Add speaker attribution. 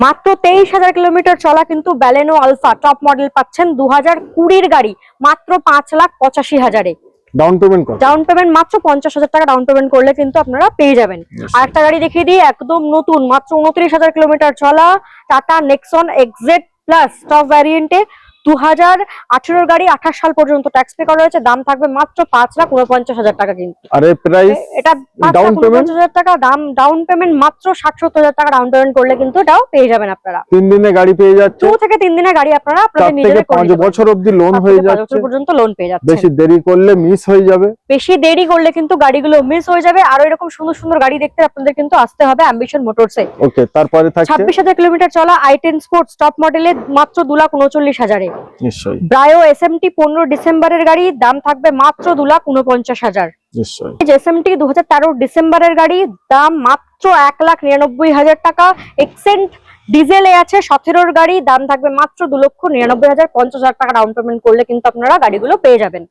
Speaker 1: মাত্র 23,000 কিলোমিটার চলা কিন্তু ব্যালেনো আলফা টপ মডেল পাচ্ছেন 2020 গাড়ি মাত্র 5,85,000-এ। ডাউন পেমেন্ট মাত্র 50,000 টাকা ডাউন পেমেন্ট করলে কিন্তু আপনারা পেয়ে যাবেন। আর একটা গাড়ি দেখিয়ে দিই, একদম নতুন, মাত্র 29,000 কিলোমিটার চলা Tata Nexon XZ plus top ভ্যারিয়েন্টে 2018 গাড়ি, 28 সাল পর্যন্ত ট্যাক্স পে করা হয়েছে। দাম থাকবে মাত্র 5,49,000 টাকা। কিন্তু
Speaker 2: আরে প্রাইস
Speaker 1: এটা 5,49,000 টাকা ডাউন পেমেন্ট, মাত্র 60-70,000 টাকা ডাউন পেমেন্ট করলে কিন্তু এটাও পেয়ে যাবেন আপনারা।
Speaker 2: 3 দিনে গাড়ি পেয়ে যাচ্ছে,
Speaker 1: 2 থেকে 3 দিনের গাড়ি আপনারা আপনাদের নিজেদের
Speaker 2: 5 বছর অবধি লোন হয়ে যাচ্ছে, 5
Speaker 1: বছর পর্যন্ত লোন পেয়ে যাচ্ছে।
Speaker 2: বেশি দেরি করলে মিস হয়ে যাবে,
Speaker 1: বেশি দেরি করলে কিন্তু গাড়িগুলো মিস হয়ে যাবে। আর এরকম সুন্দর সুন্দর গাড়ি দেখতে আপনাদের কিন্তু আসতে হবে অ্যাম্বিশন মোটরসে।
Speaker 2: ওকে, তারপরে থাকছে
Speaker 1: 26,000 কিলোমিটার চলা i10 স্পোর্টস টপ মডেলে মাত্র 2,39,000-এ।
Speaker 2: নিশ্চয়ই
Speaker 1: ব্রায়ো এসএমটি 15 ডিসেম্বরের গাড়ি, দাম থাকবে মাত্র 2,49,000।
Speaker 2: নিশ্চয়ই
Speaker 1: এসএমটি 2013 ডিসেম্বরের গাড়ি, দাম মাত্র 1,99,000 টাকা। এক্সেন্ট ডিজেলে আছে 17-র গাড়ি, দাম থাকবে মাত্র 2,99,000। 50,000 টাকা ডাউন পেমেন্ট করলে কিন্তু আপনারা গাড়িগুলো পেয়ে যাবেন।